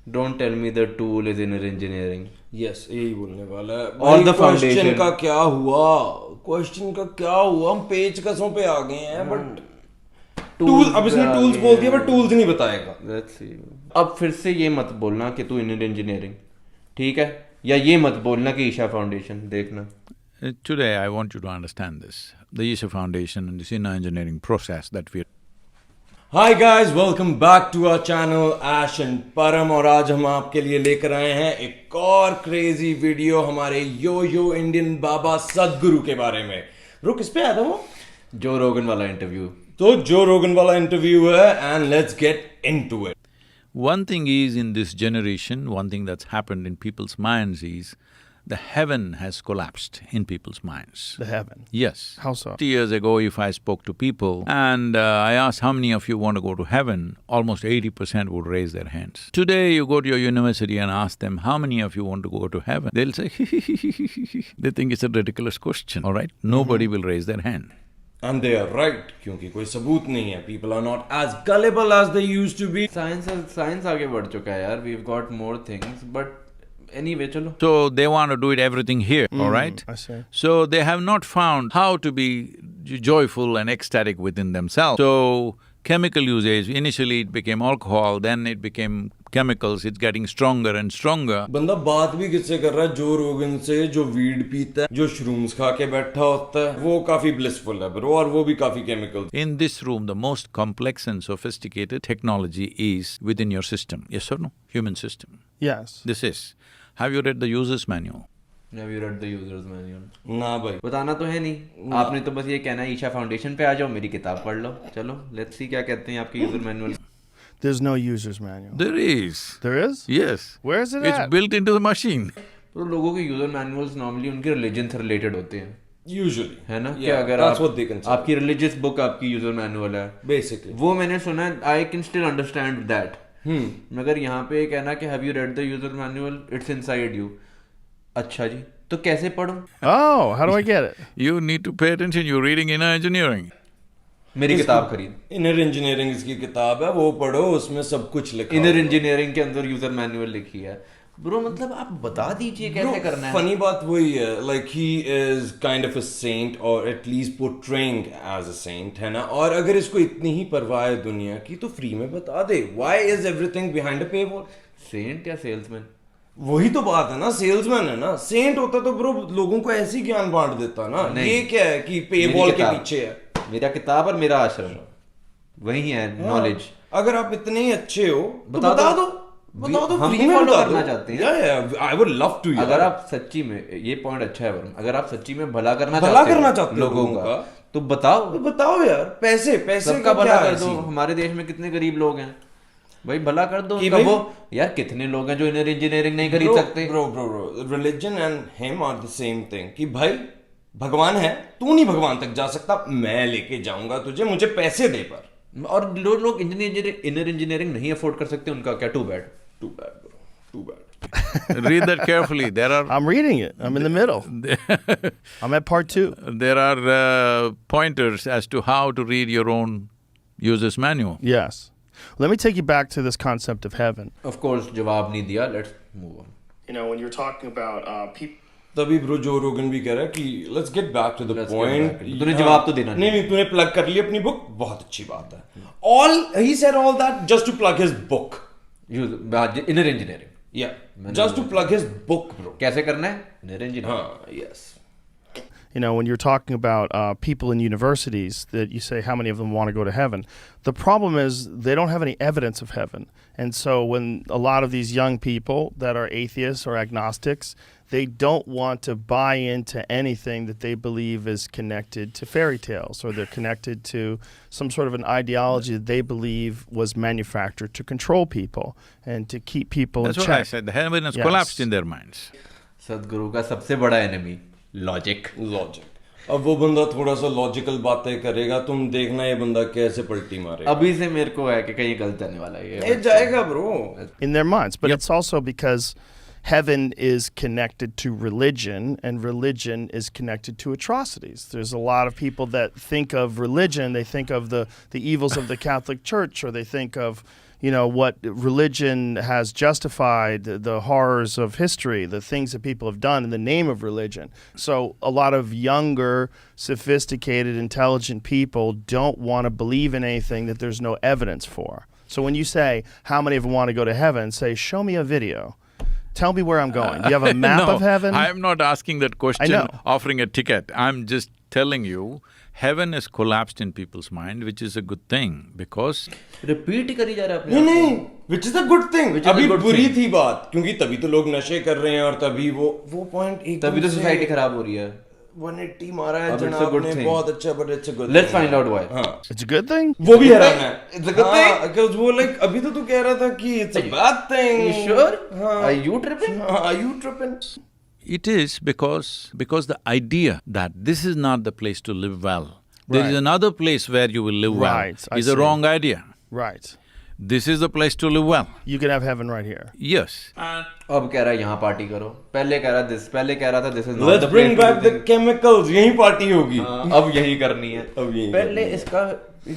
Don't tell me the tool is inner engineering. Yes यही बोलने वाला है All the क्वेश्चन foundation. का क्या हुआ क्वेश्चन का क्या हुआ हम पेज कसों पे आ गए हैं बट टूल अब इसने टूल्स बोल दिया बट टूल्स नहीं बताएगा. Let's see. अब फिर से ये मत बोलना कि तू इनर इंजीनियरिंग, ठीक है, या ये मत बोलना कि ईशा फाउंडेशन. देखना Today, I want you to understand this, the Isha Foundation and this inner engineering process that we… hi guys welcome back to our channel Ash and Param और आज हम आपके लिए लेकर आए हैं एक और क्रेजी वीडियो हमारे यो इंडियन बाबा सदगुरु के बारे में. ब्रो किस पे आया था वो? जो रोगन वाला इंटरव्यू. तो जो रोगन वाला इंटरव्यू है and let's get into it. One thing is, in this generation, one thing that's happened in people's minds is the heaven has collapsed in people's minds. The heaven? Yes. How so? 50 years ago, if I spoke to people and I asked how many of you want to go to heaven, almost 80% would raise their hands. Today, you go to your university and ask them, how many of you want to go to heaven? They'll say, they think it's a ridiculous question, all right? Nobody will raise their hand. And they are right, क्योंकि कोई सबूत नहीं है. People are not as gullible as they used to be. Science आगे बढ़ चुका है यार. We've got more things, but anyway, चलो. So they want to do it everything here, all right? I see. So they have not found how to be joyful and ecstatic within themselves. So chemical usage, initially it became alcohol, then it became chemicals, it's getting stronger and stronger. बंदा बात भी किससे कर रहा है? जो रोगन से, जो वीड पीता है, जो श्रूम्स खा के बैठा होता है, वो काफी ब्लिसफुल है ब्रो, और वो भी काफी chemical. In this room, the most complex and sophisticated technology is within your system, yes or no? Human system. Yes. This is. Have you read the user's manual? Have you read the user's manual? ना भाई. बताना तो है नहीं. आपने तो बस ये कहना है ईशा फाउंडेशन पे आ जाओ, मेरी किताब पढ़ लो. चलो लेट्स सी क्या कहते हैं आपके user manual. There's no user's manual. There is. There is? Yes. Where is it It's at? built into the machine. तो लोगों के यूजर मैनुअल्स नॉर्मली उनके रिलीजन से रिलेटेड होते हैं, Usually. है ना? Yeah, कि अगर that's what they consider. आपकी रिलीजियस बुक आपकी यूजर मैनुअल है Basically. वो मैंने सुना है. I can still understand that. मगर यहाँ पे कहना कि have you read the user manual, it's inside you. अच्छा जी, तो कैसे पढूं? Oh, how do I get it? You need to pay attention, you're reading inner engineering. मेरी किताब खरीद. इनर इंजीनियरिंग इसकी किताब है, वो पढ़ो, उसमें सब कुछ लिखा इनर हुआ है. इंजीनियरिंग के अंदर यूजर मैनुअल लिखी है. ब्रो मतलब आप बता दीजिए कैसे करना है. फनी बात वही है, like he is kind of a saint और at least portraying as a saint, है ना? और अगर इसको इतनी ही परवाह है दुनिया की तो फ्री में बता दे. Why is everything behind a paywall? Saint या सेल्समैन? वही तो बात है ना, सेल्समैन है ना. सेंट होता तो ब्रो लोगों को ऐसी ज्ञान बांट देता ना. ये क्या है कि पेवॉल के पीछे है? मेरा किताब और मेरा आश्रम वही है. नॉलेज. अगर आप इतने ही अच्छे हो तो बता बता दो. दो, बता दो, हम फ्री भी में follow बता करना दो. चाहते हैं. Yeah, I would love to. अगर आप सच्ची में, ये पॉइंट अच्छा है वरुण, अगर आप सच्ची में भला करना चाहते हो लोगों का तो बताओ. तो बताओ यार. पैसे सबका का भला क्या कर दो. है? हमारे देश में कितने गरीब लोग हैं भाई, भला कर दो. कि उनका भाई- वो यार कितने लोग हैं जो इनर इंजीनियरिंग नहीं खरीद सकते. Bro religion and him are the same thing. कि भाई भगवान है, तू नहीं भगवान तक जा सकता, मैं लेके जाऊंगा तुझे, मुझे पैसे दे पर. और लोग इनर इंजीनियरिंग नहीं अफोर्ड कर सकते, उनका क्या? Too bad. Too bad bro, too bad. Read that carefully. There are… I'm reading it. I'm in the middle. I'm at part 2. There are pointers as to how to read your own user's manual. Yes. Let me take you back to this concept of heaven. Of course जवाब नहीं दिया. Let's move on. You know, when you're talking about people… तभी bro Joe Rogan भी कह रहा है कि let's get back to the Let's get point. back. तूने जवाब तो देना नहीं, तूने प्लग कर ली अपनी बुक, बहुत अच्छी बात है. He said all that just to plug his book. Inner engineering. Yeah, just to plug his book, bro. कैसे करना है? Inner engineering. हाँ, yes. You know, when you're talking about people in universities that you say how many of them want to go to heaven, the problem is they don't have any evidence of heaven. And so when a lot of these young people that are atheists or agnostics, they don't want to buy into anything that they believe is connected to fairy tales, or they're connected to some sort of an ideology that they believe was manufactured to control people and to keep people That's in what I check. said, the heaven has Yes. collapsed in their minds. सदगुरु का सबसे बड़ा enemy logic. Logic. अब वो बंदा थोड़ा सा logical बातें करेगा, तुम देखना ये बंदा कैसे पलटी मारेगा. अभी से मेरे को है कि कहीं गलत जाने वाला है ये जाएगा bro. In their minds. But it's also because heaven is connected to religion, and religion is connected to atrocities. There's a lot of people that think of religion, they think of the evils of the Catholic Church, or they think of what religion has justified, the horrors of history, the things that people have done in the name of religion. So a lot of younger, sophisticated, intelligent people don't want to believe in anything that there's no evidence for. So when you say, how many of them want to go to heaven, say, show me a video. Tell me where I'm going. Do you have a map No, of heaven? I'm not asking that question, know. offering a ticket. I'm just telling you, heaven has collapsed in people's mind, which is a good thing, because… repeat ही करी जा रहा है अपने नहीं आप नहीं, which is a good thing. Which is a अभी good बुरी thing. थी बात, क्योंकि तभी तो लोग नशे कर रहे हैं और तभी वो पॉइंट को। तभी तो सोसाइटी खराब हो रही है 180 मारा है अब it's a जनाब good ने, thing. बहुत अच्छा, but it's a good Let's thing. find out why. हाँ, It's a good thing? वो भी हैरान है। It's a good thing? हाँ, because वो like अभी तो तू कह रहा था कि it's a bad thing. You sure? हाँ, Are you tripping? हाँ, are you tripping? it is because the idea that this is not the place to live well, there is Right. another place where you will live Right, well, I is a see. wrong idea. Right. This is the place to live well. You can have heaven right here. Yes. अब कह रहा है यहाँ party करो, पहले कह रहा था this is not Let's the bring place to back do the things. chemicals. यही पार्टी होगी। हाँ, अब यही करनी है। अब यही पहले करनी है। इसका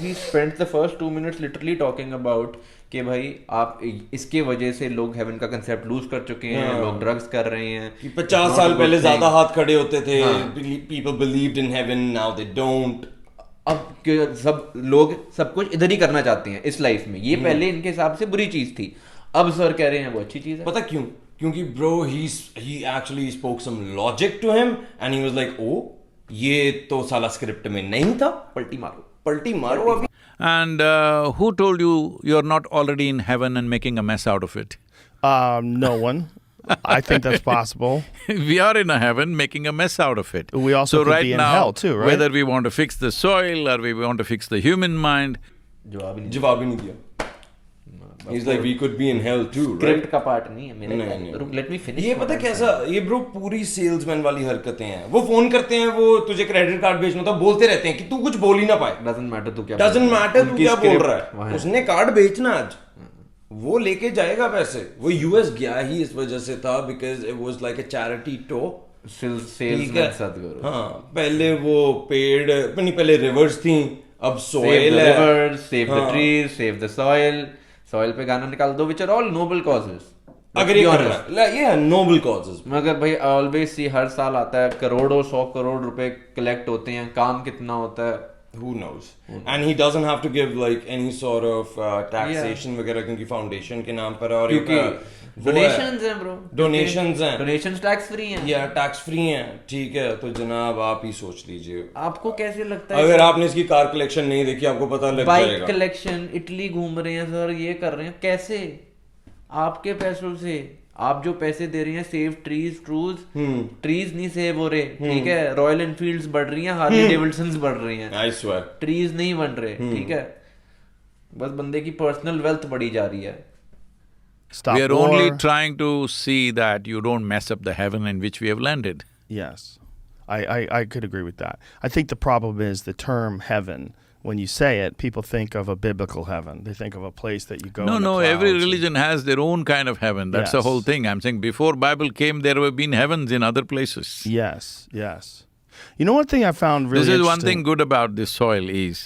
he spent the first 2 minutes literally talking about कि भाई आप इसके वजह से लोग हेवन का कंसेप्ट लूज कर चुके हैं, लोग ड्रग्स कर रहे हैं कि 50 साल पहले ज्यादा हाथ खड़े होते थे, people believed in heaven, now they don't. अब सब लोग सब कुछ इधर ही करना चाहते हैं इस लाइफ में, ये पहले इनके हिसाब से बुरी चीज थी, अब सर कह रहे हैं वो अच्छी चीज है। पता क्यों? क्योंकि bro he actually spoke some logic to him and he was like, oh ये तो साला स्क्रिप्ट में नहीं था, पलटी मारो अभी। And who told you you're not already in heaven and making a mess out of it? No one. I think that's possible. We are in a heaven making a mess out of it. We also so could right be in now, hell too, right? whether we want to fix the soil or we want to fix the human mind, जवाब ही नहीं जवाब ही नहीं दिया। He's like, we could be in hell too, right? Script का part नहीं है मेरे नहीं, नहीं। रुक लेट मी फिनिश। ये पता कैसा, ये ब्रो पूरी सेल्समैन वाली हरकतें हैं। वो फोन करते हैं, वो तुझे क्रेडिट कार्ड बेचना होता है, बोलते रहते हैं कि तू कुछ बोल ही ना पाए। डजंट मैटर तू क्या डजंट मैटर तू क्या बोल रहा वहाँ है, उसने कार्ड बेचना आज, वो लेके जाएगा पैसे। वो यूएस गया ही इस वजह से था because it was like a charity टो। सेल्समैन सदगुरु। हाँ, पहले वो पेड़ नहीं, पहले रिवर्स थी, अब सेव सोइल द है। Rivers, save the trees, save the soil, soil पे गाना निकाल दो, which are all noble causes. अगर ये करना ये नोबल कॉजेस, मगर भाई ऑलवेज सी हर साल आता है करोड़ों 100 करोड़ रुपए कलेक्ट होते हैं, काम कितना होता है who knows, and he doesn't have to give like any sort of taxation वगैरह, क्योंकि फाउंडेशन के नाम पर, और क्योंकि डोनेशंस हैं ब्रो, डोनेशंस हैं, डोनेशंस टैक्स फ्री हैं, या टैक्स फ्री हैं, ठीक है। तो जनाब आप ही सोच लीजिए, आपको कैसे लगता है अगर आपने इसकी कार कलेक्शन नहीं देखी आपको पता लग बाइक जाएगा। कलेक्शन, इटली घूम रहे हैं सर, ये कर रहे हैं, कैसे आपके पैसों से, आप जो पैसे दे रहे हैं, सेव ट्रीज, ट्रीज नहीं सेव हो रहे, ठीक है, रॉयल एनफील्ड्स बढ़ रही हैं, हार्ली डेविडसन्स बढ़ रही हैं, आई स्वेयर ट्रीज नहीं बन रहे, ठीक है, बस बंदे की पर्सनल वेल्थ बढ़ी जा रही है। Stop we are war. only trying to see that you don't mess up the heaven in which we have landed. Yes, I could agree with that. I think the problem is the term heaven. When you say it, people think of a biblical heaven. They think of a place that you go. No, in the no, every clouds and- religion has their own kind of heaven, that's the Yes. whole thing. I'm saying before Bible came, there have been heavens in other places. Yes, yes. You know, one thing I found really This is one interesting- thing good about this soil is,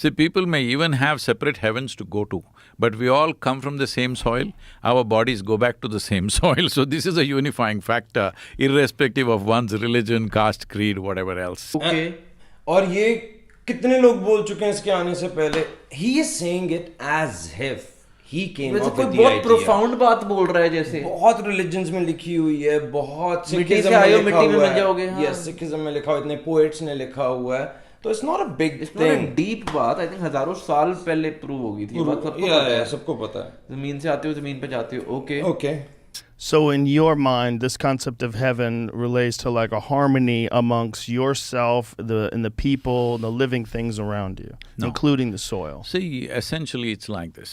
see, people may even have separate heavens to go to, but we all come from the same soil, our bodies go back to the same soil, so this is a unifying factor, irrespective of one's religion, caste, creed, whatever else. Okay और ये कितने लोग बोल चुके हैं इसके आने से पहले। He is saying it as if he came वैसे up कोई with the बहुत idea. प्रोफाउंड बात बोल रहा है जैसे बहुत रिलीजन्स में लिखी हुई है, बहुत मिट्टी से सिखिज्म में आए हो, लिखा मिट्टी में हुआ मिल जाओगे, है, हाँ। यस सिखिज्म में लिखा हुआ है, इतने पोएट्स ने लिखा हुआ है, तो it's not a big thing. Deep बात, आई थिंक हजारों साल पहले प्रूव होगी थी, ये बात सबको पता है, सबको पता है। जमीन से आते हो जमीन पे जाते हो, okay okay So in your mind, this concept of heaven relates to like a harmony amongst yourself, and the people, and the living things around you, including the soil. See, essentially it's like this.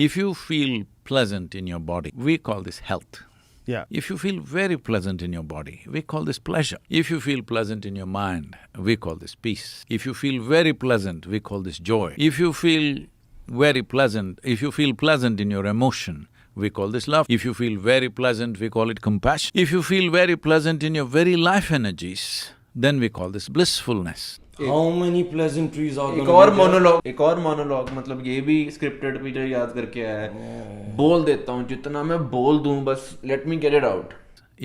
If you feel pleasant in your body, we call this health. Yeah. If you feel very pleasant in your body, we call this pleasure. If you feel pleasant in your mind, we call this peace. If you feel very pleasant, we call this joy. If you feel very pleasant, if you feel pleasant in your emotion, we call this love. If you feel very pleasant, we call it compassion. If you feel very pleasant in your very life energies, then we call this blissfulness. how many pleasantries are एक gonna और be there? Monologue मतलब ये भी scripted मुझे याद करके आया है। बोल देता हूँ जितना मैं बोल दूं, बस let me get it out.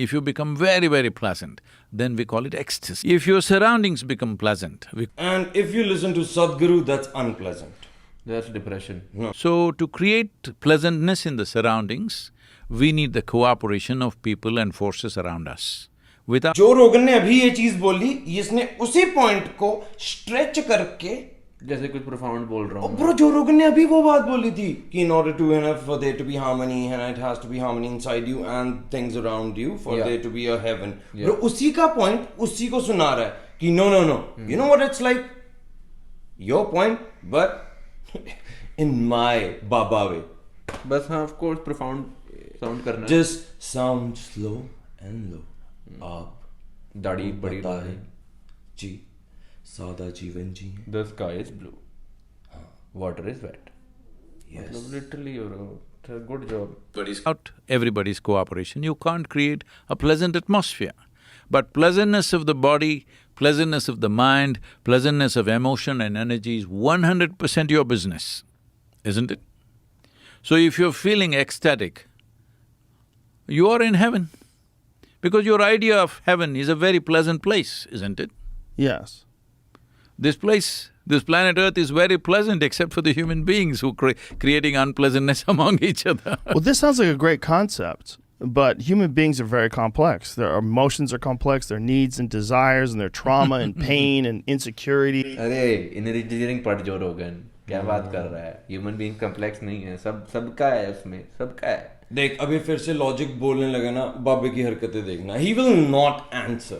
If you become very, very pleasant, then we call it ecstasy. If your surroundings become pleasant, And if you listen to Sadhguru, that's unpleasant. That's depression. so to create pleasantness in the surroundings, we need the cooperation of people and forces around us. Without जो रोगन ने अभी ये चीज बोली, इसने उसी point को स्ट्रेच करके, जैसे कुछ प्रोफाउंड बोल रहा हूँ। ब्रो जो रोगन ने अभी वो बात बोली थी कि in order to for there to be harmony and it has to be harmony inside you and things around you for there to be a heaven. Bro उसी का पॉइंट उसी को सुना रहा है कि no you know what it's like, your point but in my baba way. बस हाँ, ऑफ कोर्स प्रोफाउंड साउंड करना है। Just sound slow and low. आप दाढ़ी बड़ी पता है जी, सादा जीवन जी। The sky is blue, water is wet. मतलब literally good job. without everybody's cooperation, you can't create a pleasant atmosphere. But pleasantness of the body, pleasantness of the mind, pleasantness of emotion and energy is 100% your business, isn't it? So if you're feeling ecstatic, you are in heaven. Because your idea of heaven is a very pleasant place, isn't it? Yes. This place, this planet Earth is very pleasant except for the human beings who creating unpleasantness among each other. Well, this sounds like a great concept, but human beings are very complex. Their emotions are complex, their needs and desires and their trauma and pain and insecurity. अरे engineering पढ़ जो रोगन, क्या बात कर रहा है? Human being complex नहीं है, सबका है उसमें, सबका है। देख अभी फिर से लॉजिक बोलने लगे ना, बाबे की हरकतें देखना, he will not answer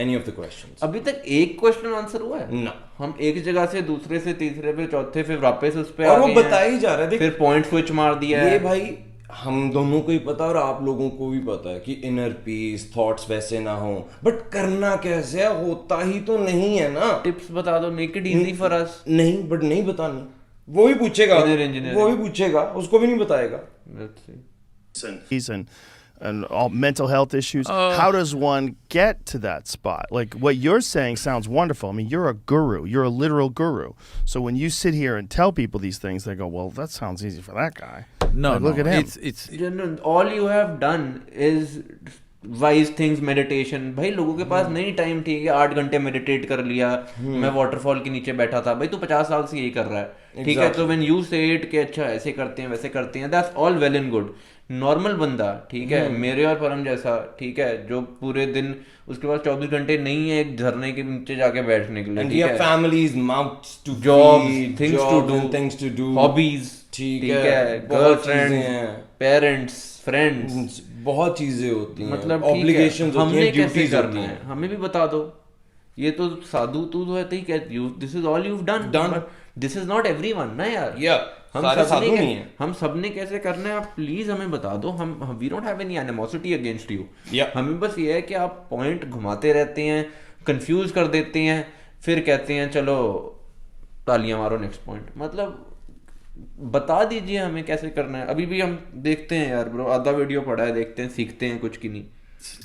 any of the questions. अभी तक एक क्वेश्चन आंसर हुआ है ना, हम एक जगह से दूसरे से तीसरे पे चौथे फिर वापस उस पे और आ वो गए बता हैं। ही जा रहा है। देख फिर पॉइंट स्विच मार दिया ये है। भाई हम दोनों को ही पता और आप लोगों को भी पता है कि इनर पीस थॉट्स वैसे ना हो, बट करना कैसे है, होता ही तो नहीं है ना। टिप्स बता दो, make it easy for us. नहीं, बट नहीं बतानी, वो भी पूछेगा, वो भी पूछेगा, उसको भी नहीं बताएगा। And all mental health issues. How does one get to that spot? Like what you're saying sounds wonderful. I mean, you're a guru. You're a literal guru. So when you sit here and tell people these things, they go, "Well, that sounds easy for that guy." No, Like, look no, at him. it's all you have done is wise things meditation. भाई लोगों के पास नहीं time, ठीक है 8 घंटे meditate कर लिया, मैं वाटरफॉल के नीचे बैठा था। भाई तू 50 साल से यही कर रहा है, ठीक है। तो व्हेन यू से इट कि अच्छा ऐसे करते हैं वैसे करते हैं, that's all well and good. Normal बंदा, ठीक है, मेरे और परम जैसा, ठीक है, जो पूरे दिन उसके पास 24 घंटे नहीं है एक झरने के नीचे जाके बैठने के लिए, ठीक है, families, mouths to jobs, things to do, hobbies, ठीक है, गर्लफ्रेंड, पेरेंट्स, फ्रेंड्स, बहुत चीजें होती हैं, मतलब ऑब्लिगेशंस होती हैं, ड्यूटीज करनी है, हमें भी बता दो। ये तो साधु तू तो है, this is all you have done, this is not everyone ना यार। हम सबने कैसे करना है, आप प्लीज हमें बता दो। हम we don't have any animosity against you, हमें बस ये है कि आप पॉइंट घुमाते रहते हैं, कंफ्यूज कर देते हैं, फिर कहते हैं चलो तालियां मारो नेक्स्ट पॉइंट। मतलब बता दीजिए हमें कैसे करना है। अभी भी हम देखते हैं यार ब्रो, आधा वीडियो पढ़ा है, देखते हैं, सीखते हैं कुछ की नहीं।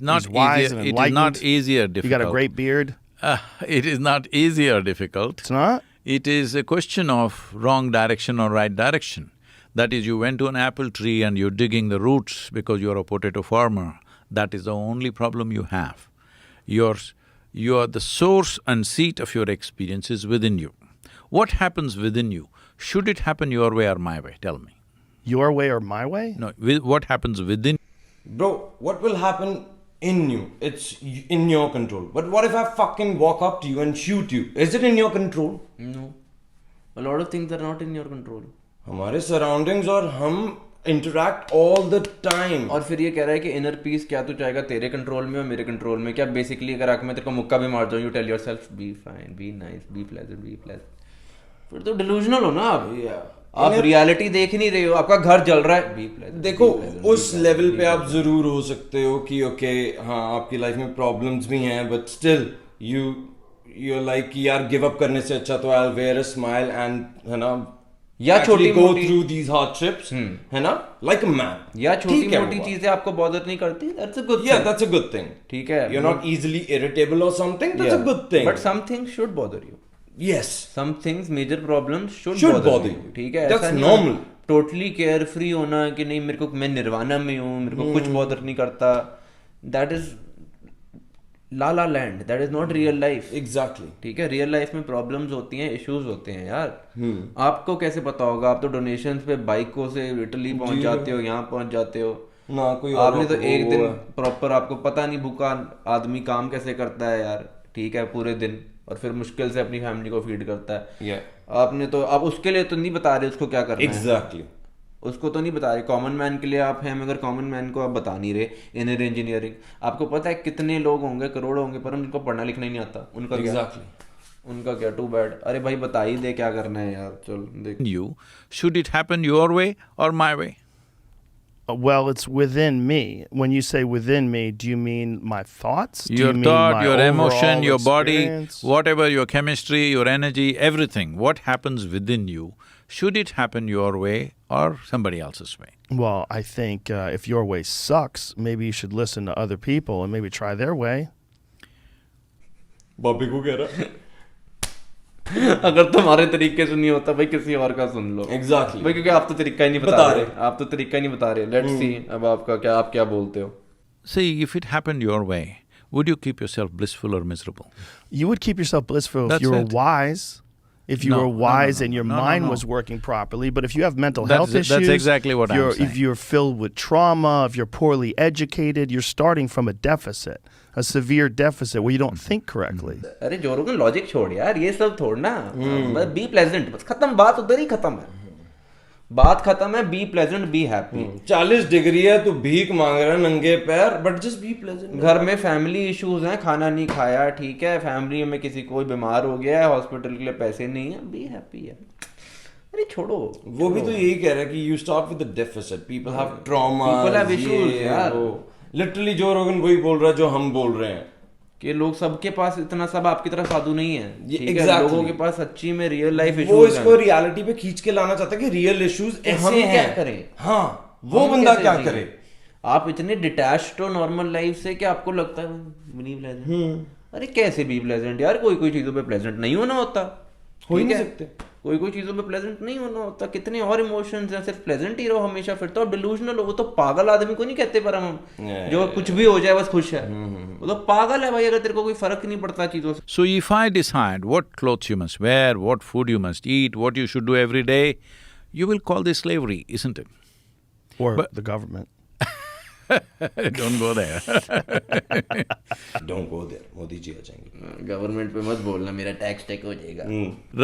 not easier. It is not easy or difficult. You got a great beard. It is not easy or difficult. It's not? It is a question of wrong direction or right direction. That is, you went to an apple tree and you're digging the roots because you're a potato farmer. That is the only problem you have. You are the source and seat of your experiences within you. What happens within you? Should it happen your way or my way? Tell me. Your way or my way? No, what happens within? Bro, what will happen in you? It's in your control. But what if I fucking walk up to you and shoot you? Is it in your control? No. A lot of things are not in your control. हमारे surroundings और हम interact all the time. और फिर ये कह रहा है कि इनर पीस क्या तू चाहेगा, तेरे कंट्रोल में और मेरे कंट्रोल में। क्या बेसिकली अगर आंख में तेरे को मुक्का भी मार जाऊं, you tell yourself be fine, be nice, be pleasant, फिर तो डिलूजनल हो ना आप रियलिटी देख नहीं रहे हो, आपका घर जल रहा है, बी प्लेजेंट। देखो उस लेवल पे आप जरूर हो सकते हो कि ओके हाँ आपकी लाइफ में प्रॉब्लम्स भी हैं, बट स्टिल यू लाइक कि यार गिव अप करने से अच्छा तो I will where a smile and है ना, या छोटी गो थ्रू दीज हार्डशिप्स, है ना, लाइक अ मैन। या छोटी मोटी चीजें आपको बॉदर नहीं करती, that's a good thing. That's a good thing, ठीक है। You are not easily irritable और something, that's a good thing, but something should bother you. Yes. Some things major problems should Should bother bother you, you. ठीक है? That's ऐसा नहीं normal. Totally care free होना कि नहीं मेरे को, मैं निर्वाणा में हूँ, मेरे को कुछ बॉदर नहीं करता, that is la la land, that is not real life. Exactly. ठीक है, रियल लाइफ में प्रॉब्लम्स होती हैं, इश्यूज होते हैं यार। आपको कैसे पता होगा? आप तो डोनेशंस पे बाइकों से इटली पहुंच जाते हो, यहाँ पहुंच जाते हो ना कोई आपने तो एक दिन प्रॉपर, आपको पता नहीं भूखा आदमी काम कैसे करता है यार, ठीक है, पूरे दिन, और फिर मुश्किल से अपनी फैमिली को फीड करता है। Yeah. आपने तो, आप उसके लिए तो नहीं बता रहे उसको क्या करना है, Exactly. उसको तो नहीं बता रहे। कॉमन मैन के लिए आप हैं, मगर कॉमन मैन को आप बता नहीं रहे इनर इंजीनियरिंग। आपको पता है कितने लोग होंगे, करोड़ होंगे, पर उनको पढ़ना लिखना ही नहीं आता, उनका क्या? Exactly. उनका क्या? Too bad. अरे भाई बता ही दे क्या करना है यार, चल देख। You, should it happen your way or my way? Well, it's within me. When you say within me, do you mean my thoughts? Do Your you mean thought, my your emotion, overall your body, experience? whatever, your chemistry, your energy, everything, what happens within you, should it happen your way or somebody else's way? Well, I think if your way sucks, maybe you should listen to other people and maybe try their way. Bobby को कह रहा। अगर तुम्हारे तरीके से नहीं होता भाई, किसी और का सुन लो। Exactly. भाई क्योंकि आप तो तरीका ही नहीं बता रहे, आप तो तरीका ही नहीं बता रहे। लेट्स सी अब आपका क्या, आप क्या बोलते हो? See, if it happened your way, would you keep yourself blissful or miserable? You would keep yourself blissful if That's you were it. wise, if you No, were no, wise no, and your no, no, mind no. was working properly. But if you have mental That's health it. issues, That's exactly what I'm if saying. you're filled with trauma, if you're poorly educated, you're starting from a deficit, a severe deficit where you don't think correctly. अरे जो रोगन logic छोड़ यार, ये सब छोड़ना, B pleasant, बस खत्म, बात उधर ही खत्म है, बात खत्म है। Be pleasant, be happy. 40 degree है, तू भीख मांग रहा है नंगे पैर, बट जस्ट बी प्लेजेंट। घर में फैमिली इश्यूज हैं, खाना नहीं खाया, ठीक है, फैमिली में किसी कोई बीमार हो गया है, हॉस्पिटल के लिए पैसे नहीं है, बी हैप्पी है। अरे छोड़ो, वो भी तो यही कह रहा है कि you start with the deficit, people have trauma, People have issues, यार। लिटरली जो रोगन वही बोल रहा है जो हम बोल रहे हैं कि लोग, सबके पास इतना सब आपकी तरह साधु नहीं है, ये ठीक है? exactly. लोगों के पास सच्ची में रियल लाइफ वो इश्यूज इसको रियलिटी पे खींच के लाना चाहता है कि रियल इश्यूज ऐसे हम हैं। क्या करें? हाँ, वो बंदा क्या करे? आप इतने डिटैच्ड हो नॉर्मल लाइफ से कि आपको लगता है बी प्लेजेंट। अरे कैसे बी प्लेजेंट यार? कोई कोई चीजों पे प्लेजेंट नहीं होना होता, हो ही ठीक नहीं है? सकते। कोई कोई चीजों पे प्लेजेंट नहीं होना होता। कितने और इमोशंस हैं, सिर्फ प्लेजेंट ही रहो हमेशा, फिर तो आप डिलूजनल हो। वो तो पागल आदमी को नहीं कहते पर हम, जो कुछ भी हो जाए बस खुश है, वो तो पागल है भाई। अगर तेरे को कोई फर्क नहीं पड़ता चीजों से। So if I decide what clothes you must wear, what food you must eat, what you should do every day, you will call this slavery, isn't it? Or the government. Don't go there. Don't go there, Modi ji आ जाएंगे। Government पे मत बोलना, मेरा tax take हो जाएगा।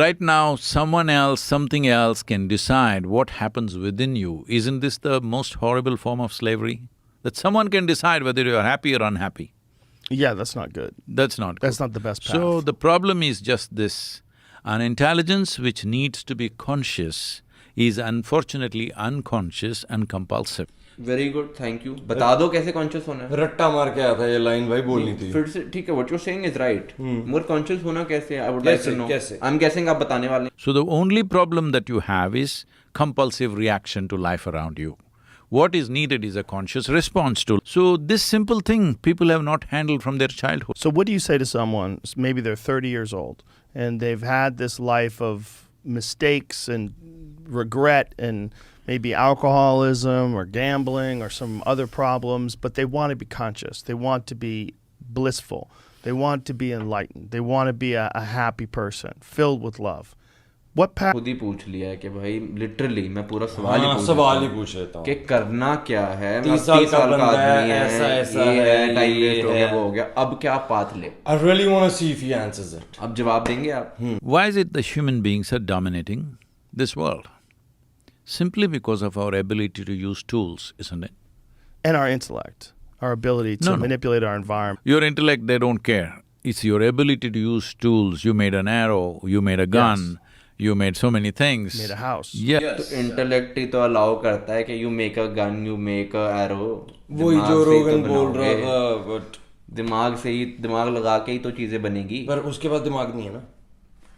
Right now, someone else, something else can decide what happens within you. Isn't this the most horrible form of slavery? That someone can decide whether you are happy or unhappy. Yeah, that's not good. That's not good. That's not the best path. So the problem is just this, an intelligence which needs to be conscious is unfortunately unconscious and compulsive. Very good, thank you. बता दो कैसे conscious होना है। रट्टा मार के आया था ये लाइन भाई, बोलनी थी फिर से, ठीक है, what you are saying is right, मगर कॉन्शियस होना कैसे? I would like to know. कैसे? आई एम गेसिंग आप बताने वाले हैं। So the only problem that you have is compulsive reaction to life around you. What is needed is a conscious response to. So this simple thing people have not handled from their childhood. So what do you say to someone, maybe they're 30 years old, and they've had this life of mistakes and regret and maybe alcoholism or gambling or some other problems, but they want to be conscious, they want to be blissful, they want to be enlightened, they want to be a happy person, filled with love. What path? खुद ही पूछ लिया है कि भाई literally मैं पूरा सवाल ही हाँ, पूछ सवाल लेता ही हूँ पूछ लेता हूँ कि करना क्या है। 30 साल का का बंदा आदमी है, है, ऐसा ये है, टाइम ये वेस्ट हो गया, है। वो हो गया, अब क्या पाथ ले? I really want to see if he answers it. अब जवाब देंगे आप? Why is it the human beings are dominating this world? Simply because of our ability to use tools, isn't it? And our intellect, our ability to No, no. manipulate our environment. Your intellect, they don't care. It's your ability to use tools. You made an arrow, you made a gun, you made so many things. Made a house. Yeah. तो intellect ही तो allow करता है कि you make a gun, you make a arrow. वही जो रोगन बोल रहा था, बट दिमाग से ही, दिमाग लगा के ही तो चीजें बनेगी। पर उसके बाद दिमाग नहीं है ना।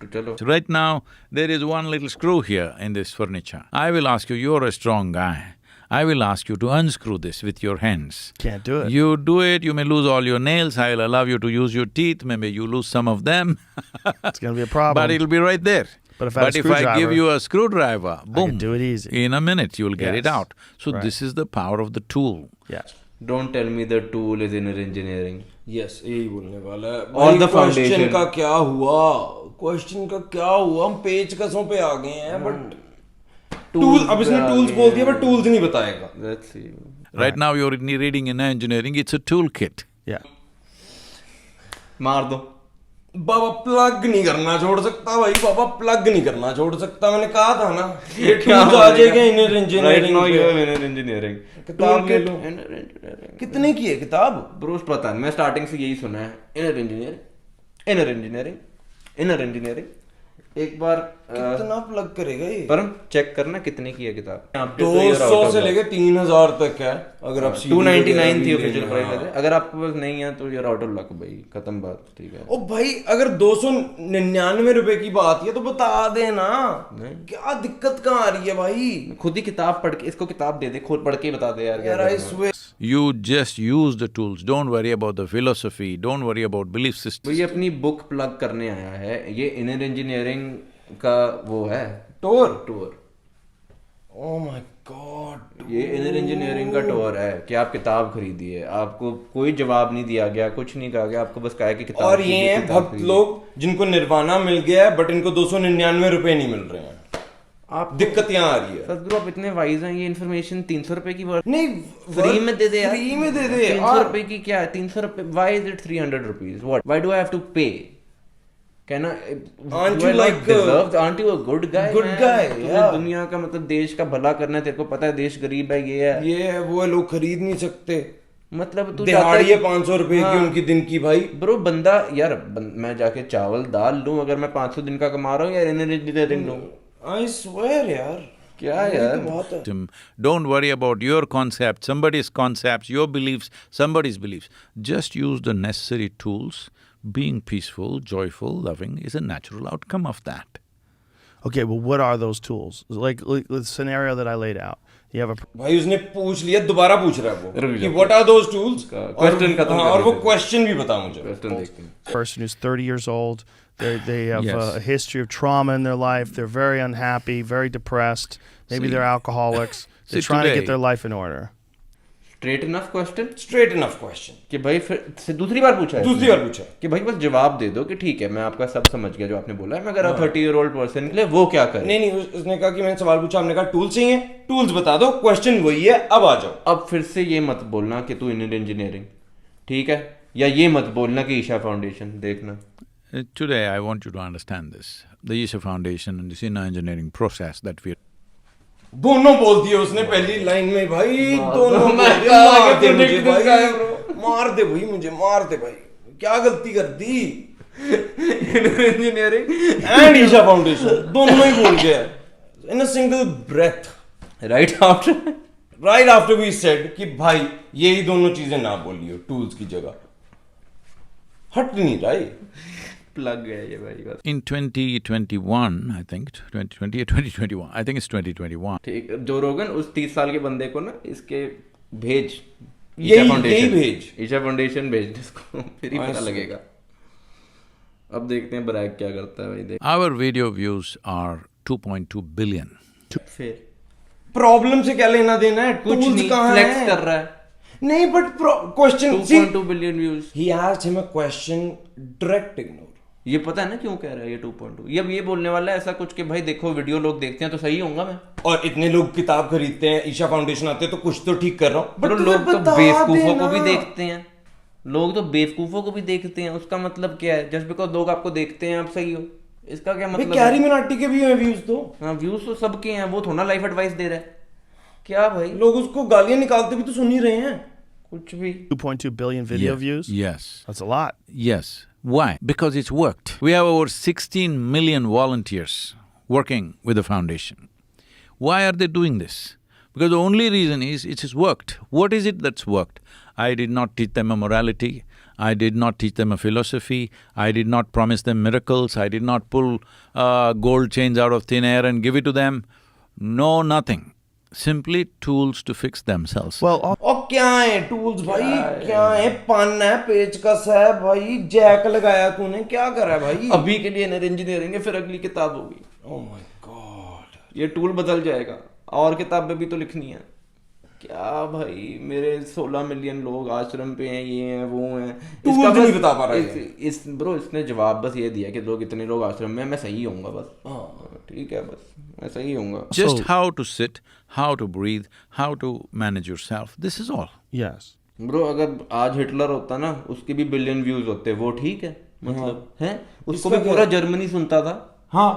तो चलो, So right now, there is one little screw here in this furniture. I will ask you, you're a strong guy. I will ask you to unscrew this with your hands. Can't do it. You do it, you may lose all your nails, I will allow you to use your teeth, maybe you lose some of them. It's gonna be a problem. But it'll be right there. But if I had a If I give screwdriver, you a screwdriver, I boom, could do it easy. in a minute you'll get it Yes. out. So Right. this is the power of the tool. Yeah. Don't tell me the tool is inner engineering. Yes यही बोलने वाला है Or भाई the question foundation. का क्या हुआ question का क्या हुआ हम पेज कसों पे आ गए हैं बट टूल अब इसने टूल्स बोल दिया बट टूल्स नहीं बताएगा Let's see. Right now you're reading in engineering, it's a toolkit. Yeah. मार दो. बाबा प्लग नहीं करना छोड़ सकता भाई बाबा प्लग नहीं करना छोड़ सकता मैंने कहा था ना ये टूल्स आ जाएगा inner Right engineering now you have inner engineering. किताब ले लो Inner engineering. कितने की है किताब ब्रूस पता नहीं, मैं स्टार्टिंग से यही सुना है. Inner engineering, inner engineering, inner engineering. एक बार कितना प्लग करेगा ये परम चेक करना कितने की है किताब. 200 से लेके 3000 तक है अगर आप 299 थी ऑफिशियल प्राइस. अगर आपके पास नहीं है तो यार आउट ऑफ लक भाई, खत्म बात. ठीक है. ओ भाई अगर 299 रुपए की बात है तो बता देना क्या दिक्कत कहाँ आ रही है भाई खुद ही किताब पढ़ के, इसको किताब दे दे, खुद पढ़ के ही बता दे यार. क्या यार आई करना है. Swear You just use the tools, don't worry about the philosophy, don't worry about belief तो systems. ये अपनी बुक प्लग करने आया है. ये इनर इंजीनियरिंग का वो है tour tour. Oh my God ये इनर इंजीनियरिंग का टूर है कि आप किताब खरीदिए. आपको कोई जवाब नहीं दिया गया, कुछ नहीं कहा गया, आपको बस कहा है कि किताब और ये खरीदिए, हैं किताब भक्त खरीदिए. लोग जिनको निर्वाणा मिल गया है बट इनको 299 रुपए नहीं मिल रहे हैं आप दिक्कत यहाँ आ रही है सदगुरु आप इतने वाइज हैं. ये इन्फॉर्मेशन 300 रुपए की नहीं फ्री में दे दे यार. फ्री में दे दे 300 रुपए की क्या है? 300 रुपए. Why is it 300 rupees? What? Why do I have to pay? Can I? Aren't do I you not like a- deserve? Aren't you a good guy? Good man? guy, तुम्हें yeah. दुनिया का मतलब देश का भला करना है. तेरे को पता है देश गरीब है, ये है. ये है वो है लोग खरीद नहीं सकते मतलब तू दिहाड़ी है 500 रुपए की हाँ. उनकी दिन की भाई ब्रो बंदा यार मैं जाके चावल दाल लूं अगर मैं 500 दिन का कमा रहा हूँ यार, इनर इंजीनियरिंग लूं. आई स्वेयर यार क्या यार. बात है Don't worry about your concept, somebody's concepts, your beliefs, somebody's beliefs. Just use the necessary tools. Being peaceful, joyful, loving is a natural outcome of that. Okay, well, what are those tools? Like the scenario that I laid out. You have a भाई उसने पूछ लिया दोबारा पूछ रहा है वो रुक कि जाओ. What are those tools question खत्म कर और वो देते. क्वेश्चन भी बता मुझे क्वेश्चन देखते हैं. person who's 30 years old. They have Yes. a history of trauma in their life. They're very unhappy, very depressed. Maybe See. they're alcoholics. They're See, trying to today- get their life in order. Straight enough question straight enough question कि भाई फिर से दूसरी बार पूछा है. दूसरी बार पूछा कि भाई बस जवाब दे दो कि ठीक है मैं आपका सब समझ गया जो आपने बोला है, मगर 30-year-old पर्सन के लिए वो क्या करे. नहीं उसने कहा कि मैंने सवाल पूछा हमने कहा टूल्स चाहिए टूल्स बता दो क्वेश्चन वही है अब आ जाओ अब फिर से ये मत बोलना कि तू इंडियन इंजीनियरिंग, ठीक है, या ये मत बोलना कि ईशा फाउंडेशन. देखना Today I want you to understand this. The Isha Foundation and this inner engineering process that we दोनों बोल दिए उसने पहली लाइन में भाई दोनों मैं बोल दिए, कहा मार कि दे मुझे predict this भाई guy, bro. मार दे भाई मुझे मार दे भाई क्या गलती कर दी इंजीनियरिंग एंड ईशा फाउंडेशन दोनों ही बोल गया in a single breath right after right after we said कि भाई यही दोनों चीजें ना बोलियो टूल्स की जगह हट नहीं रहा है प्लग है ये भाई बस. In 2021, I think, 2020 or 2021, I think it's 2021. ठीक, जो रोगन उस 30 साल के बंदे को ना इसके भेज यही भेज ईशा फाउंडेशन भेज इसको, फिर ही I पता see. लगेगा. अब देखते हैं ब्रैग क्या करता है भाई. देख Our video views are 2.2 billion. फिर प्रॉब्लम से क्या लेना देना है कुछ टूल्स नहीं, कहाँ फ्लेक्स है कर रहा है. नहीं but question 2.2 billion views. he asked him a question direct ignore ये पता है ना क्यों कह रहा है ये 2.2. ये अब ये बोलने वाला है ऐसा कुछ कि भाई देखो वीडियो लोग देखते हैं तो सही होऊंगा मैं. और इतने लोग किताब खरीदते हैं ईशा फाउंडेशन आते हैं तो कुछ तो ठीक कर रहा हूँ बट लोग तो बेवकूफों को भी देखते हैं. लोग तो बेवकूफों को भी देखते हैं. उसका मतलब क्या है? जस्ट बिकॉज लोग आपको देखते हैं आप सही हो, इसका क्या मतलब कैरी मिनाटी के भी हैं व्यूज तो हाँ व्यूज तो सबके हैं. वो थोड़ा लाइफ एडवाइस दे रहा है क्या भाई. लोग उसको गालियां निकालते भी तो सुन ही रहे हैं कुछ भी. 2.2 billion video views? Yes. That's a lot. Yes. Why? Because it's worked. We have over 16 million volunteers working with the foundation. Why are they doing this? Because the only reason is it has worked. What is it that's worked? I did not teach them a morality, I did not teach them a philosophy, I did not promise them miracles, I did not pull gold chains out of thin air and give it to them. No, nothing. simply tools to fix themselves. Well, और क्या है tools भाई? क्या है? पन है, पेचकस है भाई, जैक लगाया तूने, क्या करा है भाई? अभी के लिए इनर इंजीनियरिंग है, फिर अगली किताब होगी। ओह माय गॉड, ये टूल बदल जाएगा और किताबें भी तो लिखनी है। क्या भाई, मेरे 16 मिलियन लोग आश्रम पे हैं, ये हैं, वो हैं। टूल तो नहीं बता पा रहा है। इस ब्रो इसने जवाब बस ये दिया कि लोग इतने लोग आश्रम में हैं, मैं सही होऊंगा बस। ठीक है, बस मैं सही होऊंगा। Just how to sit, how to breathe, how to manage yourself. This is all. yes. Bro अगर आज हिटलर होता ना, उसके भी बिलियन व्यूज होते, वो ठीक है, मतलब है, उसको भी पूरा जर्मनी सुनता था। हाँ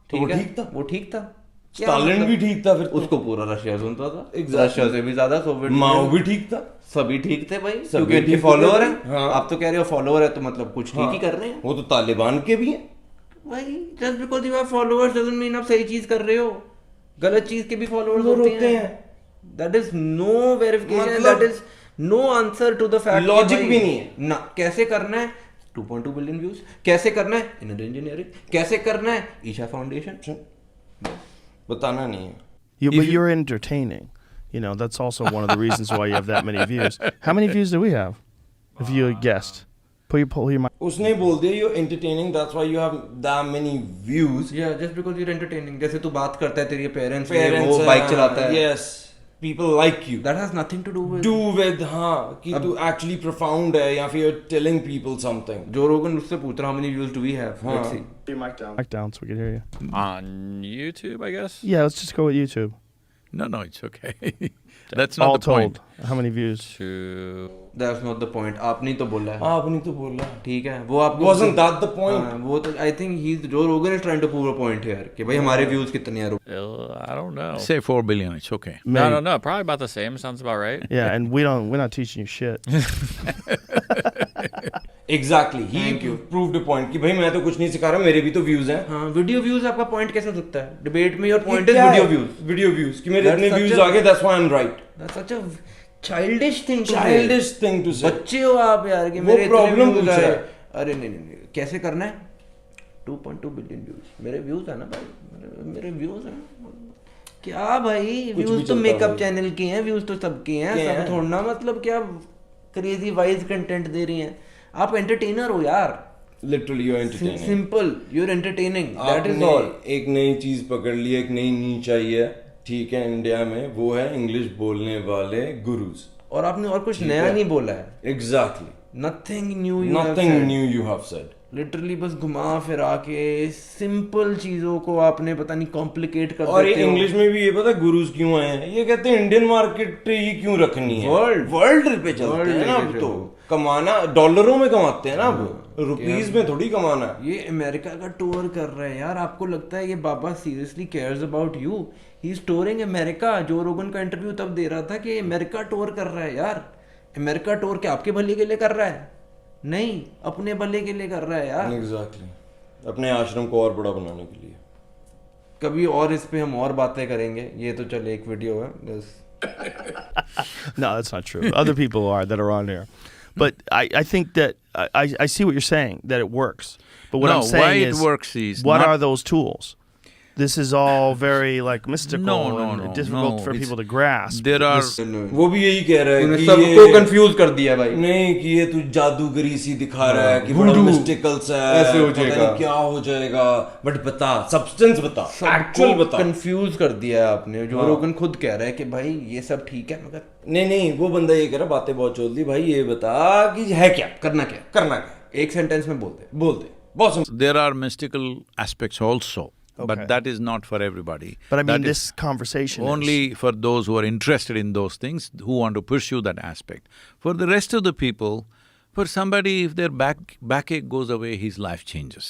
तो वो ठीक है, ठीक था, वो ठीक था। क्या स्टालिन मतलब? भी ठीक था, फिर तो। उसको पूरा रशिया सुनता था। Exactly. रशिया से भी ज्यादा सोवियत माओ भी ठीक था, सभी ठीक थे भाई, सभी क्योंकि इनके ठीक थे फॉलोअर भाई। हैं। हाँ। आप तो कह रहे हो फॉलोअर है तो मतलब कुछ ठीक ही कर रहे हैं वो तो तालिबान के भी हैं। भाई। Just because you have followers doesn't mean आप सही चीज कर रहे हो। गलत चीज के भी फॉलोअर्स वो होते होते हैं। दैट इज नो वेरिफिकेशन, मतलब- that is no answer to the fact. Logic भी नहीं है ना। कैसे करना है 2.2 बिलियन व्यूज, कैसे करना है इनर इंजीनियरिंग, कैसे करना है ईशा फाउंडेशन, बताना नहीं है। But you're entertaining. You know, that's also one of the reasons why you have that many views. How many views do we have? If you guessed. Pull your mic. उसने बोल दिया you're entertaining, that's why you have that many views. या just because your entertaining. जैसे तू बात करता है, तेरे पेरेंट्स Parents वो बाइक चलाता है, yes, people like you. That has nothing to do with Do with हाँ कि तू actually profound है या फिर you're telling people something. जो रोगन उससे पूछ रहा, how many views do we have? हाँ। Let's see. Mic down so we can hear you. On YouTube, I guess. Yeah, let's just go with YouTube. No, it's okay. That's not All the point. told, how many views? To That's not the point. आपने तो बोला है। आपने तो बोला, ठीक है, वो आपको wasn't that the point? हाँ, वो तो I think Joe Rogan is trying to prove a point here कि भाई हमारे views कितने हैं। I don't know. Say 4 billion, it's okay. No. Probably about the same. Sounds about right. Yeah, and we're not teaching you shit. Exactly, he proved a point कि भाई मैं तो कुछ नहीं सिखा रहा, मेरे भी तो views हैं। हाँ, वीडियो व्यूज आपका पॉइंट कैसे हो सकता है? डिबेट में योर पॉइंट ये इज क्या वीडियो है? व्यूज। Video views कि मेरे That's इतने such views a- आ गए, that's why I'm right. That's such a childish thing to say. Childish thing to say. बच्चे हो आप यार कि वो मेरे इतने problem views पूछ आए। रहा है। अरे नहीं, कैसे करना है? 2.2 बिलियन व्यूज। मेरे व्यूज है ना भाई, मेरे व्यूज हैं। क्या भाई, भी व्यूज तो चलता मेकअप भाई। चैनल के हैं, व्यूज तो सबके हैं, के सब हैं। थोड़ा मतलब क्या क्रेजी वाइज कंटेंट दे रही हैं। आप एंटरटेनर हो यार, Literally you're entertaining. Simple, you are entertaining, that is आपने ऑल। एक नई चीज पकड़ ली, एक नई नीच आई है, ठीक है, इंडिया में, वो है इंग्लिश बोलने वाले गुरुज। और आपने और कुछ ठीक नया है। नहीं बोला है। Exactly. Nothing new, Nothing new you have said. Literally बस घुमा फिरा के सिंपल चीजों को आपने पता नहीं कॉम्प्लिकेट कर और ये देते हो। इंग्लिश में भी ये पता गुरुज क्यों आए हैं? ये कहते हैं इंडियन मार्केट ही क्यों रखनी है, वर्ल्ड पे चलते हैं ना अब तो, कमाना डॉलरों में कमाते हैं ना अब, रुपीस में थोड़ी कमाना है। ये अमेरिका का टूर कर रहा है यार, आपको लगता है ये बाबा seriously cares about you? He is touring America. Joe Rogan का इंटरव्यू तब दे रहा था कि अमेरिका टूर कर रहा है यार। अमेरिका टूर क्या आपके भले के लिए कर रहा है? नहीं, अपने भले के लिए कर रहा है यार। Exactly. अपने आश्रम को और बड़ा बनाने के लिए। कभी और इस पे हम और बातें करेंगे, ये तो चले एक वीडियो है बस। No, that's not true. Other people are that are on there. But I think that I see what you're saying, that it works. But what No, I'm saying why it is, works is what not- are those tools? This is all very like mystical No, and no, difficult no, for it's- people to grasp. There are वो भी यही कह रहा है तूने कि सबको ये कंफ्यूज कर दिया भाई। नहीं कि ये तू जादूगरी सी दिखा रहा है कि बड़ा Voodoo. मिस्टिकल्स है, ऐसे हो पता जाएगा। नहीं क्या हो जाएगा, बट बता, सब्सटेंस बता, एक्चुअल बता। कंफ्यूज कर दिया है आपने। जो रोगन खुद कह रहा है कि भाई ये सब ठीक है, मगर नहीं वो बंदा ये कह रहा, बातें बहुत चल दी भाई, ये बता कि है क्या, करना क्या? करना क्या, एक सेंटेंस में बोल दे। बहुत simple. there are mystical aspects also, but Okay. that is not for everybody. But I mean, That this is conversation is, only for those who are interested in those things, who want to pursue that aspect. For the rest of the people, for somebody, if their backache goes away, his life changes.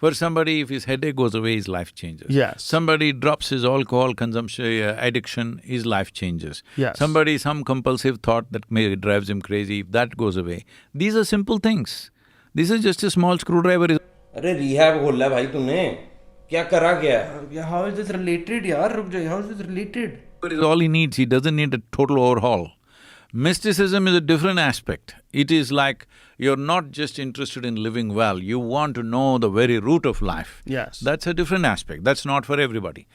For somebody, if his headache goes away, his life changes. Yes. Somebody drops his alcohol consumption, addiction, his life changes. Yes. Somebody, some compulsive thought that may drives him crazy, if that goes away. These are simple things. This is just a small screwdriver. अरे rehab खोला है भाई तूने, क्या करा क्या है? How is this related यार? रुक जाओ, how is this related? Is all he needs. He doesn't need a total overhaul. Mysticism is a different aspect. It is like you're not just interested in living well, you want to know the very root of life. Yes. That's a different aspect, that's not for everybody.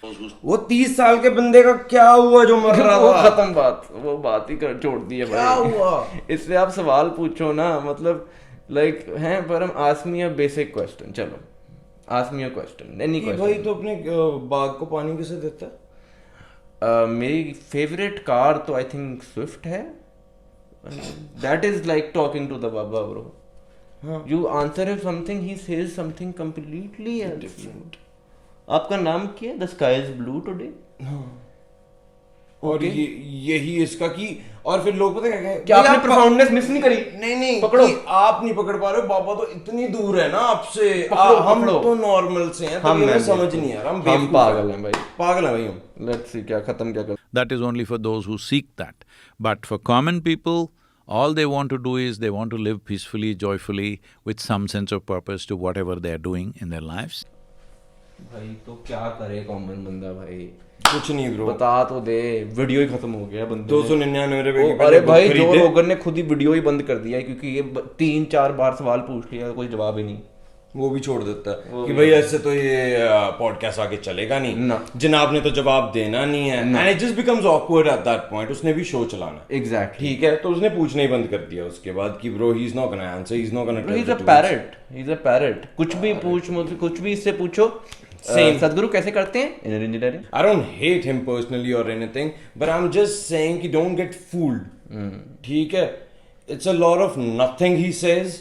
वो 30 साल के बंदे का क्या हुआ जो मर रहा वो था? खत्म बात, वो बात ही कर छोड़ दी है भाई। क्या हुआ? इससे आप सवाल पूछो ना, मतलब लाइक हैं Param, ask me a basic question. चलो ask me a question, any कि भाई क्वेश्चन। तो अपने बाग को पानी कैसे देता है? मेरी फेवरेट कार तो आई थिंक स्विफ्ट है। That is like talking to the baba bro. You answer him something, he says something completely different. आपका नाम क्या है? The sky is blue today. और यही इसका की, और फिर लोग पता क्या क्या आपने profoundness miss नहीं करी? नहीं पकड़ो। कि आप नहीं पकड़ पा रहे हो, बाबा तो इतनी दूर है ना आपसे। हम पकड़ो। तो नॉर्मल से हैं, हम हमें समझ नहीं आ रहा। हम बेवकूफ पागल हैं भाई। पागल हैं भाई हम। लेट्स सी क्या खत्म क्या कर। That is only for those who seek that. But for common people, all they want to do is they want to live peacefully, joyfully, with some sense of purpose to whatever they are doing in their lives. भाई तो क्या करे common बंदा भाई? कुछ नहीं bro, बता तो दे। वीडियो ही खत्म हो गया बंदे। 299 रुपए की अरे भाई खरीदे। जो रोगन ने खुद ही वीडियो ही बंद कर दिया है, क्योंकि ये 3-4 बार सवाल पूछ लिया, कोई जवाब ही नहीं। वो भी छोड़ देता है कि भाई ऐसे तो ये पॉडकास्ट आगे चलेगा नहीं ना। जनाब ने तो जवाब देना नहीं है, and it just becomes awkward at that point. उसने भी शो चलाना है, एग्जैक्टली। ठीक है, तो उसने पूछना ही बंद कर दिया उसके बाद कि bro he is not gonna answer, he is not gonna tell he is the a parrot, he is a parrot. कुछ भी पूछ, मुझसे कुछ भी इससे पूछो। Same. सदगुरु कैसे करते हैं inner engineering? I don't hate him personally or anything, but I'm just saying कि don't get fooled. ठीक है, it's a lot of nothing he says.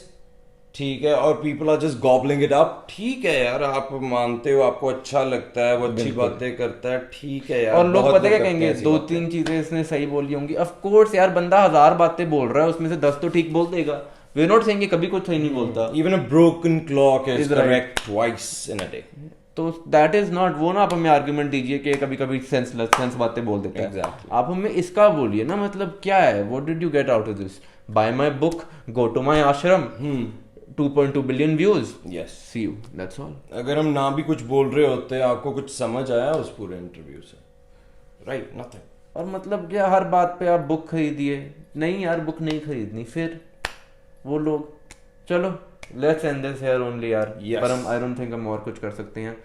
ठीक है, और people are just gobbling it up. ठीक है यार, आप मानते हो, आपको अच्छा लगता है, वो अच्छी बातें करता है, ठीक है यार। और लोग बहुत पता क्या करते कहेंगे? हैं ऐसी 2-3 बातें। चीजें इसने सही बोली होंगी। ऑफ कोर्स यार, बंदा 1000 बातें बोल रहा है, उसमें से 10 तो ठीक बोल देगा। वी आर नॉट सेइंग कि कभी कुछ सही नहीं बोलता। Even a broken clock is Is right. correct twice in a day. तो दैट इज नॉट वो ना। आप हमें आर्गुमेंट दीजिए कि कभी कभी सेंस बातें बोल देता है। Exactly. आप हमें इसका बोलिए ना, मतलब क्या है? What did you get out of this? By my book, go to my ashram, 2.2 billion views, Yes. See you, that's all. अगर हम ना भी कुछ बोल रहे होते, आपको कुछ समझ आया उस पूरे इंटरव्यू से? Right, nothing. और मतलब क्या हर बात पे आप बुक खरीदिए? नहीं यार, बुक नहीं खरीदनी। फिर वो लोग, चलो let's end this here only यार। Yes. पर हम आई डोंट थिंक हम और कुछ कर सकते हैं।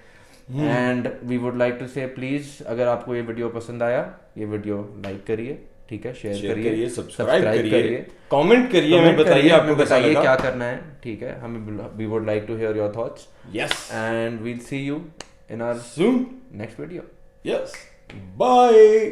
And we would like to say please, अगर आपको ये वीडियो पसंद आया, ये वीडियो लाइक करिए, ठीक है, शेयर करिए, सब्सक्राइब करिए, कमेंट करिए, हमें बताइए आपको कैसा बताइए लगा, क्या करना है, ठीक है। हमें we would like to hear your thoughts. Yes, and we'll see you in our soon next video. Yes, bye.